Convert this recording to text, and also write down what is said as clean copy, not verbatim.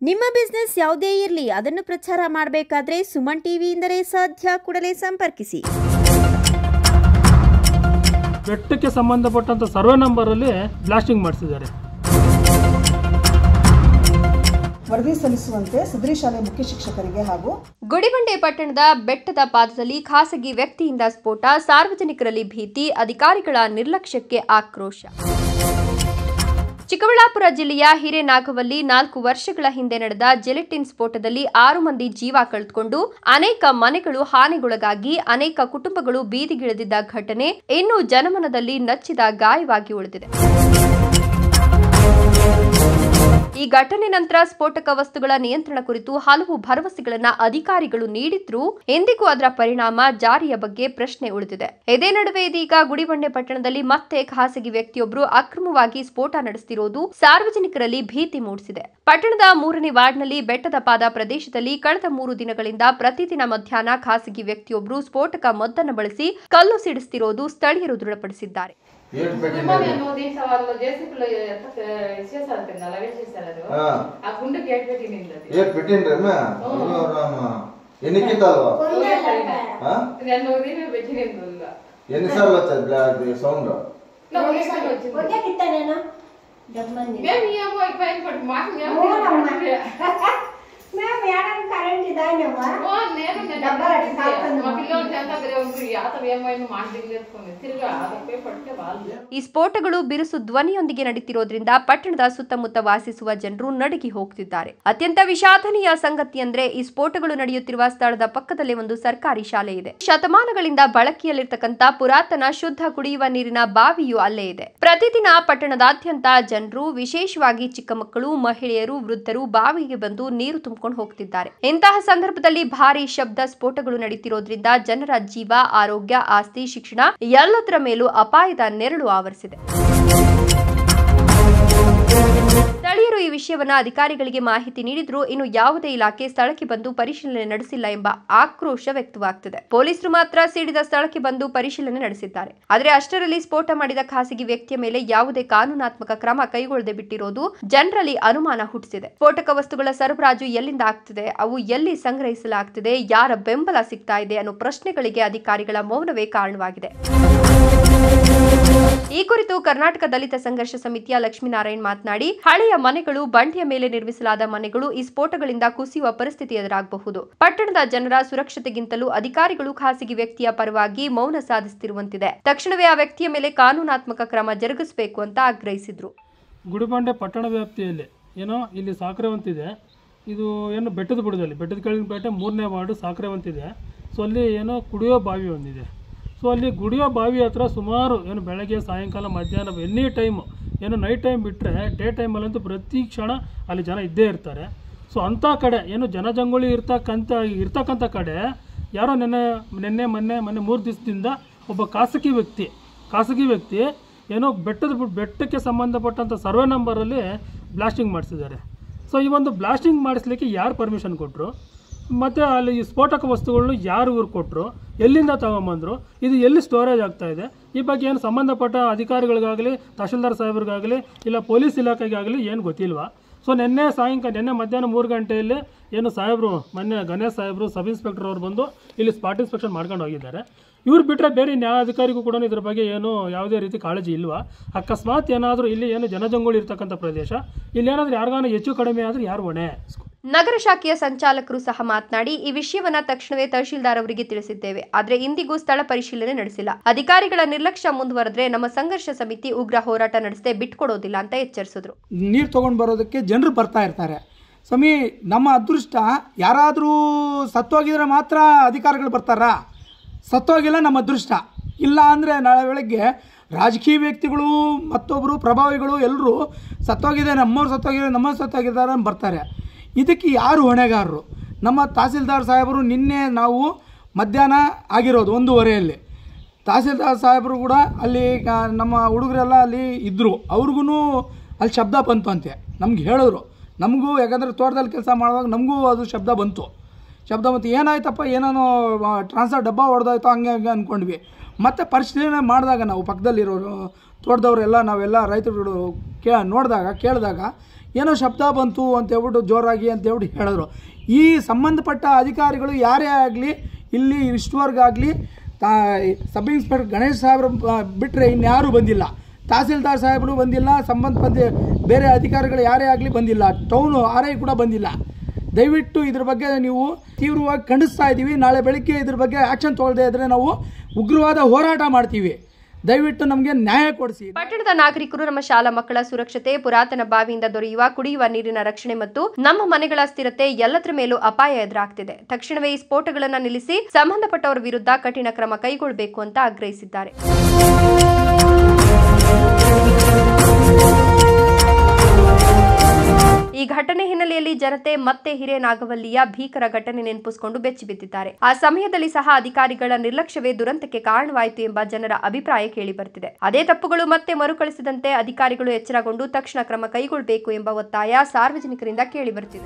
ನಿಮ್ಮ ಬಿಸ್ನೆಸ್ ಯಾವುದೇ ಇರಲಿ ಅದನ್ನು ಪ್ರಚಾರ ಮಾಡಬೇಕಾದ್ರೆ ಸುಮನ್ ಟಿವಿಯಿಂದಲೇ ಸಾಧ್ಯ. ಕೂಡಲೇ ಸಂಪರ್ಕಿಸಿ. ಬೆಟ್ಟಕ್ಕೆ ಸಂಬಂಧಪಟ್ಟಂತ ಸರ್ವೆ ನಂಬರ್ ಅಲ್ಲಿ ಬ್ಲಾಸ್ಟಿಂಗ್ ಮಾಡಿಸಿದ್ದಾರೆ. ವರದಿ ಸಲ್ಲಿಸುವಂತೆ ಸದರಿ ಶಾಲೆ ಮುಖ್ಯ ಶಿಕ್ಷಕರಿಗೆ ಹಾಗೂ ಗುಡಿಬಂಡೆ ಪಟ್ಟಣದ ಬೆಟ್ಟದ ಪಾದದಲ್ಲಿ ಖಾಸಗಿ ವ್ಯಕ್ತಿಯಿಂದ ಸ್ಫೋಟ, ಸಾರ್ವಜನಿಕರಲ್ಲಿ ಭೀತಿ, ಅಧಿಕಾರಿಗಳ ನಿರ್ಲಕ್ಷ್ಯಕ್ಕೆ ಆಕ್ರೋಶ. ಚಿಕ್ಕಬಳ್ಳಾಪುರ ಜಿಲ್ಲೆಯ ಹಿರೇನಾಗವಲ್ಲಿ 4 ವರ್ಷಗಳ ಹಿಂದೆ ನಡೆದ ಜೆಲೆಟಿನ್ ಸ್ಫೋಟದಲ್ಲಿ 6 ಮಂದಿ ಜೀವ ಕಳೆದುಕೊಂಡು ಅನೇಕ ಮನೆಗಳು ಹಾನಿಗೊಳಗಾಗಿ ಅನೇಕ ಕುಟುಂಬಗಳು ಬೀದಿಗಿಳಿದಿದ್ದ ಘಟನೆ ಇನ್ನೂ ಜನಮನದಲ್ಲಿ ನಚ್ಚಿದ ಗಾಯವಾಗಿ ಉಳಿದಿದೆ. ಈ ಘಟನೆ ನಂತರ ಸ್ಫೋಟಕ ವಸ್ತುಗಳ ನಿಯಂತ್ರಣ ಕುರಿತು ಹಲವು ಭರವಸೆಗಳನ್ನು ಅಧಿಕಾರಿಗಳು ನೀಡಿದ್ರೂ ಎಂದಿಗೂ ಅದರ ಪರಿಣಾಮ ಜಾರಿಯ ಬಗ್ಗೆ ಪ್ರಶ್ನೆ ಉಳಿದಿದೆ. ಇದೇ ನಡುವೆ ಇದೀಗ ಗುಡಿಬಂಡೆ ಪಟ್ಟಣದಲ್ಲಿ ಮತ್ತೆ ಖಾಸಗಿ ವ್ಯಕ್ತಿಯೊಬ್ಬರು ಅಕ್ರಮವಾಗಿ ಸ್ಫೋಟ ನಡೆಸುತ್ತಿರುವುದು ಸಾರ್ವಜನಿಕರಲ್ಲಿ ಭೀತಿ ಮೂಡಿಸಿದೆ. ಪಟ್ಟಣದ 3ನೇ ವಾರ್ಡ್ನಲ್ಲಿ ಬೆಟ್ಟದ ಪಾದ ಪ್ರದೇಶದಲ್ಲಿ ಕಳೆದ 3 ದಿನಗಳಿಂದ ಪ್ರತಿದಿನ ಮಧ್ಯಾಹ್ನ ಖಾಸಗಿ ವ್ಯಕ್ತಿಯೊಬ್ಬರು ಸ್ಫೋಟಕ ಮದ್ದನ್ನು ಬಳಸಿ ಕಲ್ಲು ಸಿಡಿಸುತ್ತಿರುವುದು ಸ್ಥಳೀಯರು ದೃಢಪಡಿಸಿದ್ದಾರೆ. ಈ ಸ್ಫೋಟಗಳು ಬಿರುಸು ಧ್ವನಿಯೊಂದಿಗೆ ನಡೆಯುತ್ತಿರುವುದರಿಂದ ಪಟ್ಟಣದ ಸುತ್ತಮುತ್ತ ವಾಸಿಸುವ ಜನರು ನಡುಗಿ ಹೋಗುತ್ತಿದ್ದಾರೆ. ಅತ್ಯಂತ ವಿಷಾದನೀಯ ಸಂಗತಿ ಅಂದ್ರೆ ಈ ಸ್ಫೋಟಗಳು ನಡೆಯುತ್ತಿರುವ ಸ್ಥಳದ ಪಕ್ಕದಲ್ಲೇ ಒಂದು ಸರ್ಕಾರಿ ಶಾಲೆ ಇದೆ. ಶತಮಾನಗಳಿಂದ ಬಳಕೆಯಲ್ಲಿರ್ತಕ್ಕಂಥ ಪುರಾತನ ಶುದ್ಧ ಕುಡಿಯುವ ನೀರಿನ ಬಾವಿಯೂ ಅಲ್ಲೇ ಇದೆ. ಪ್ರತಿದಿನ ಪಟ್ಟಣದಾದ್ಯಂತ ಜನರು, ವಿಶೇಷವಾಗಿ ಚಿಕ್ಕ ಮಕ್ಕಳು, ಮಹಿಳೆಯರು, ವೃದ್ಧರು ಬಾವಿಗೆ ಬಂದು ನೀರು ತುಂಬಿಕೊಂಡು ಹೋಗ್ತಿದ್ದಾರೆ. ಇಂತಹ ಸಂದರ್ಭದಲ್ಲಿ ಭಾರಿ ಶಬ್ದ ಸ್ಫೋಟಗಳು ನಡೆಯುತ್ತಿರೋದ್ರಿಂದ ಜನರ ಜೀವ, ಆರೋಗ್ಯ, ಆಸ್ತಿ, ಶಿಕ್ಷಣ ಎಲ್ಲದರ ಮೇಲೂ ಅಪಾಯದ ನೆರಳು ಆವರಿಸಿದೆ. ಸ್ಥಳೀಯರು ಈ ವಿಷಯವನ್ನ ಅಧಿಕಾರಿಗಳಿಗೆ ಮಾಹಿತಿ ನೀಡಿದ್ರು ಇನ್ನು ಯಾವುದೇ ಇಲಾಖೆ ಸ್ಥಳಕ್ಕೆ ಬಂದು ಪರಿಶೀಲನೆ ನಡೆಸಿಲ್ಲ ಎಂಬ ಆಕ್ರೋಶ ವ್ಯಕ್ತವಾಗ್ತಿದೆ. ಪೊಲೀಸರು ಮಾತ್ರ ಸಿಡಿದ ಸ್ಥಳಕ್ಕೆ ಬಂದು ಪರಿಶೀಲನೆ ನಡೆಸಿದ್ದಾರೆ. ಆದರೆ ಅಷ್ಟರಲ್ಲಿ ಸ್ಫೋಟ ಮಾಡಿದ ಖಾಸಗಿ ವ್ಯಕ್ತಿಯ ಮೇಲೆ ಯಾವುದೇ ಕಾನೂನಾತ್ಮಕ ಕ್ರಮ ಕೈಗೊಳ್ಳದೆ ಬಿಟ್ಟಿರೋದು ಜನರಲ್ಲಿ ಅನುಮಾನ ಹುಟ್ಟಿಸಿದೆ. ಸ್ಫೋಟಕ ವಸ್ತುಗಳ ಸರಬರಾಜು ಎಲ್ಲಿಂದ ಆಗ್ತಿದೆ, ಅವು ಎಲ್ಲಿ ಸಂಗ್ರಹಿಸಲಾಗ್ತಿದೆ, ಯಾರ ಬೆಂಬಲ ಸಿಗ್ತಾ ಇದೆ ಅನ್ನೋ ಪ್ರಶ್ನೆಗಳಿಗೆ ಅಧಿಕಾರಿಗಳ ಮೌನವೇ ಕಾರಣವಾಗಿದೆ. ಈ ಕುರಿತು ಕರ್ನಾಟಕ ದಲಿತ ಸಂಘರ್ಷ ಸಮಿತಿಯ ಲಕ್ಷ್ಮೀನಾರಾಯಣ್ ಮಾತನಾಡಿ, ಹಳೆಯ ಮನೆಗಳು, ಬಂಡೆಯ ಮೇಲೆ ನಿರ್ಮಿಸಲಾದ ಮನೆಗಳು ಈ ಸ್ಫೋಟಗಳಿಂದ ಕುಸಿಯುವ ಪರಿಸ್ಥಿತಿ ಎದುರಾಗಬಹುದು. ಪಟ್ಟಣದ ಜನರ ಸುರಕ್ಷತೆಗಿಂತಲೂ ಅಧಿಕಾರಿಗಳು ಖಾಸಗಿ ವ್ಯಕ್ತಿಯ ಪರವಾಗಿ ಮೌನ ಸಾಧಿಸುತ್ತಿರುವಂತಿದೆ. ತಕ್ಷಣವೇ ಆ ವ್ಯಕ್ತಿಯ ಮೇಲೆ ಕಾನೂನಾತ್ಮಕ ಕ್ರಮ ಜರುಗಿಸಬೇಕು ಅಂತ ಆಗ್ರಹಿಸಿದ್ರು. ಗುಡಿಬಂಡೆ ಪಟ್ಟಣ ವ್ಯಾಪ್ತಿಯಲ್ಲಿ ಇಲ್ಲಿ ಸಾಕ್ರೆವಂತಿದೆ. ಇದು ಬೆಟ್ಟದ ಬುಡದಲ್ಲಿ, ಬೆಟ್ಟದ ಕೆಳಗಿನ ಪೇಟೆ 3ನೇ ವಾರ್ಡು ಸಾಕ್ರೆವಂತಿದೆ. ಸೊ ಅಲ್ಲಿ ಕುಡಿಯೋ ಬಾವಿ ಒಂದಿದೆ. ಸೊ ಅಲ್ಲಿ ಕುಡಿಯೋ ಬಾವಿ ಹತ್ರ ಸುಮಾರು ಬೆಳಗ್ಗೆ, ಸಾಯಂಕಾಲ, ಮಧ್ಯಾಹ್ನ, ಎನಿ ಟೈಮು ನೈಟ್ ಟೈಮ್ ಬಿಟ್ಟರೆ ಡೇ ಟೈಮಲ್ಲಂತೂ ಪ್ರತಿ ಕ್ಷಣ ಅಲ್ಲಿ ಜನ ಇದ್ದೇ ಇರ್ತಾರೆ. ಸೊ ಅಂಥ ಕಡೆ ಜನಜಂಗುಳಿ ಇರ್ತಕ್ಕಂಥ ಕಡೆ ಯಾರೋ ಮೊನ್ನೆ 3 ದಿವಸದಿಂದ ಒಬ್ಬ ಖಾಸಗಿ ವ್ಯಕ್ತಿ ಬೆಟ್ಟಕ್ಕೆ ಸಂಬಂಧಪಟ್ಟಂಥ ಸರ್ವೆ ನಂಬರಲ್ಲಿ ಬ್ಲಾಸ್ಟಿಂಗ್ ಮಾಡಿಸಿದ್ದಾರೆ. ಸೊ ಈ ಒಂದು ಬ್ಲಾಸ್ಟಿಂಗ್ ಮಾಡಿಸ್ಲಿಕ್ಕೆ ಯಾರು ಪರ್ಮಿಷನ್ ಕೊಟ್ಟರು, ಮತ್ತು ಅಲ್ಲಿ ಈ ಸ್ಫೋಟಕ ವಸ್ತುಗಳನ್ನು ಯಾರು ಇವ್ರು ಕೊಟ್ಟರು, ಎಲ್ಲಿಂದ ತಗೊಂಬಂದರು, ಇದು ಎಲ್ಲಿ ಸ್ಟೋರೇಜ್ ಆಗ್ತಾ ಇದೆ, ಈ ಬಗ್ಗೆ ಸಂಬಂಧಪಟ್ಟ ಅಧಿಕಾರಿಗಳಿಗಾಗಲಿ, ತಹಶೀಲ್ದಾರ್ ಸಾಹೇಬ್ರಿಗಾಗಲಿ, ಇಲ್ಲ ಪೊಲೀಸ್ ಇಲಾಖೆಗಾಗಲಿ ಗೊತ್ತಿಲ್ವಾ? ಸೊ ನಿನ್ನೆ ಮಧ್ಯಾಹ್ನ 3 ಗಂಟೆಯಲ್ಲಿ ಸಾಹೇಬರು, ಮೊನ್ನೆ ಗಣೇಶ್ ಸಾಹೇಬರು, ಸಬ್ ಇನ್ಸ್ಪೆಕ್ಟರ್ ಅವರು ಬಂದು ಇಲ್ಲಿ ಸ್ಪಾಟ್ ಇನ್ಸ್ಪೆಕ್ಷನ್ ಮಾಡ್ಕೊಂಡು ಹೋಗಿದ್ದಾರೆ. ಇವ್ರು ಬಿಟ್ಟರೆ ಬೇರೆ ನ್ಯಾಯಾಧಿಕಾರಿಗೂ ಕೂಡ ಇದ್ರ ಬಗ್ಗೆ ಯಾವುದೇ ರೀತಿ ಕಾಳಜಿ ಇಲ್ವಾ? ಅಕಸ್ಮಾತ್ ಏನಾದರೂ ಇಲ್ಲಿ ಜನಜಂಗುಳಿ ಇರ್ತಕ್ಕಂಥ ಪ್ರದೇಶ, ಇಲ್ಲಿ ಏನಾದರೂ ಯಾರಿಗಾನ ಹೆಚ್ಚು ಕಡಿಮೆ ಆದರೆ ಯಾರು ಹೊಣೆ? ನಗರ ಶಾಖೆಯ ಸಂಚಾಲಕರು ಸಹ ಮಾತನಾಡಿ, ಈ ವಿಷಯವನ್ನ ತಕ್ಷಣವೇ ತಹಶೀಲ್ದಾರ್ ಅವರಿಗೆ ತಿಳಿಸಿದ್ದೇವೆ. ಆದರೆ ಇಂದಿಗೂ ಸ್ಥಳ ಪರಿಶೀಲನೆ ನಡೆಸಿಲ್ಲ. ಅಧಿಕಾರಿಗಳ ನಿರ್ಲಕ್ಷ್ಯ ಮುಂದುವರೆದ್ರೆ ನಮ್ಮ ಸಂಘರ್ಷ ಸಮಿತಿ ಉಗ್ರ ಹೋರಾಟ ನಡೆಸದೆ ಬಿಟ್ಕೊಡೋದಿಲ್ಲ ಅಂತ ಎಚ್ಚರಿಸಿದ್ರು. ನೀರು ತಗೊಂಡು ಬರೋದಕ್ಕೆ ಜನರು ಬರ್ತಾ ಇರ್ತಾರೆ. ನಮ್ಮ ಅದೃಷ್ಟ, ಯಾರಾದರೂ ಸತ್ತೋಗಿದ್ರೆ ಮಾತ್ರ ಅಧಿಕಾರಿಗಳು ಬರ್ತಾರಾ? ಸತ್ತೋಗಿಲ್ಲ ನಮ್ಮ ಅದೃಷ್ಟ. ಇಲ್ಲ ಅಂದರೆ ನಾಳೆ ಬೆಳಗ್ಗೆ ರಾಜಕೀಯ ವ್ಯಕ್ತಿಗಳು, ಮತ್ತೊಬ್ಬರು ಪ್ರಭಾವಿಗಳು ಎಲ್ಲರೂ ಸತ್ತೋಗಿದೆ, ನಮ್ಮವ್ರು ಸತ್ತೋಗಿದ್ದಾರೆ ಬರ್ತಾರೆ. ಇದಕ್ಕೆ ಯಾರು ಹೊಣೆಗಾರರು? ನಮ್ಮ ತಹಸೀಲ್ದಾರ್ ಸಾಹೇಬರು ನಿನ್ನೆ ನಾವು ಮಧ್ಯಾಹ್ನ ಆಗಿರೋದು 1:15 ತಹಸೀಲ್ದಾರ್ ಸಾಹೇಬರು ಕೂಡ ಅಲ್ಲಿ ನಮ್ಮ ಹುಡುಗರೆಲ್ಲ ಅಲ್ಲಿ ಇದ್ದರು. ಅವ್ರಿಗೂ ಅಲ್ಲಿ ಶಬ್ದ ಬಂತು ಅಂತೆ ನಮ್ಗೆ ಹೇಳಿದ್ರು. ನಮಗೂ ಯಾಕಂದರೆ ತೋಟದಲ್ಲಿ ಕೆಲಸ ಮಾಡುವಾಗ ನಮಗೂ ಅದು ಶಬ್ದ ಬಂತು. ಏನಾಯ್ತಪ್ಪ, ಏನೇನೋ ಟ್ರಾನ್ಸ್ಫರ್ ಡಬ್ಬ ಹೊಡೆದಾಯ್ತು ಹಂಗೆ ಅಂದ್ಕೊಂಡ್ವಿ. ಮತ್ತು ಪರಿಶೀಲನೆ ಮಾಡಿದಾಗ ನಾವು ಪಕ್ಕದಲ್ಲಿರೋರು ತೋಟದವರೆಲ್ಲ ನಾವೆಲ್ಲ ರೈತರುಗಳು ಕೇಳಿದಾಗ ಏನೋ ಶಬ್ದ ಬಂತು ಅಂತೇಳ್ಬಿಟ್ಟು ಜೋರಾಗಿ ಅಂತೇಳ್ಬಿಟ್ಟು ಹೇಳಿದ್ರು. ಈ ಸಂಬಂಧಪಟ್ಟ ಅಧಿಕಾರಿಗಳು ಯಾರೇ ಆಗಲಿ ಇಲ್ಲಿ ಇಷ್ಟುವರೆಗಾಗಲಿ ಸಬ್ ಇನ್ಸ್ಪೆಕ್ಟರ್ ಗಣೇಶ್ ಸಾಹೇಬ್ರು ಬಿಟ್ಟರೆ ಇನ್ಯಾರೂ ಬಂದಿಲ್ಲ. ತಹಸೀಲ್ದಾರ್ ಸಾಹೇಬರು ಬಂದಿಲ್ಲ, ಸಂಬಂಧಪಟ್ಟ ಬೇರೆ ಅಧಿಕಾರಿಗಳು ಯಾರೇ ಆಗಲಿ ಬಂದಿಲ್ಲ, ಟೌನು RI ಕೂಡ ಬಂದಿಲ್ಲ. ದಯವಿಟ್ಟು ಇದ್ರ ಬಗ್ಗೆ ನೀವು ತೀವ್ರವಾಗಿ ಖಂಡಿಸ್ತಾ ಇದ್ದೀವಿ. ನಾಳೆ ಬೆಳಗ್ಗೆ ಇದ್ರ ಬಗ್ಗೆ ಆ್ಯಕ್ಷನ್ ತೊಗೊಳ್ಳದೇ ಇದ್ದರೆ ನಾವು ಉಗ್ರವಾದ ಹೋರಾಟ ಮಾಡ್ತೀವಿ. ದಯವಿಟ್ಟು ನಮಗೆ ನ್ಯಾಯ ಕೊಡಿಸಿ. ಪಟ್ಟಣದ ನಾಗರಿಕರು ನಮ್ಮ ಶಾಲಾ ಮಕ್ಕಳ ಸುರಕ್ಷತೆ, ಪುರಾತನ ಬಾವಿಯಿಂದ ದೊರೆಯುವ ಕುಡಿಯುವ ನೀರಿನ ರಕ್ಷಣೆ ಮತ್ತು ನಮ್ಮ ಮನೆಗಳ ಸ್ಥಿರತೆ ಎಲ್ಲದರ ಮೇಲೂ ಅಪಾಯ ಎದುರಾಗ್ತಿದೆ. ತಕ್ಷಣವೇ ಈ ಸ್ಫೋಟಗಳನ್ನು ನಿಲ್ಲಿಸಿ ಸಂಬಂಧಪಟ್ಟವರ ವಿರುದ್ಧ ಕಠಿಣ ಕ್ರಮ ಕೈಗೊಳ್ಳಬೇಕು ಅಂತ ಆಗ್ರಹಿಸಿದ್ದಾರೆ. ಈ ಘಟನೆ ಹಿನ್ನೆಲೆಯಲ್ಲಿ ಜನತೆ ಮತ್ತೆ ಹಿರೇನಾಗವಲ್ಲಿಯ ಭೀಕರ ಘಟನೆ ನೆನಪಿಸಿಕೊಂಡು ಬೆಚ್ಚಿಬಿದ್ದಿದ್ದಾರೆ. ಆ ಸಮಯದಲ್ಲಿ ಸಹ ಅಧಿಕಾರಿಗಳ ನಿರ್ಲಕ್ಷ್ಯವೇ ದುರಂತಕ್ಕೆ ಕಾರಣವಾಯಿತು ಎಂಬ ಜನರ ಅಭಿಪ್ರಾಯ ಕೇಳಿಬರುತ್ತಿದೆ. ಅದೇ ತಪ್ಪುಗಳು ಮತ್ತೆ ಮರುಕಳಿಸದಂತೆ ಅಧಿಕಾರಿಗಳು ಎಚ್ಚರಗೊಂಡು ತಕ್ಷಣ ಕ್ರಮ ಕೈಗೊಳ್ಳಬೇಕು ಎಂಬ ಒತ್ತಾಯ ಸಾರ್ವಜನಿಕರಿಂದ ಕೇಳಿಬರುತ್ತಿದೆ.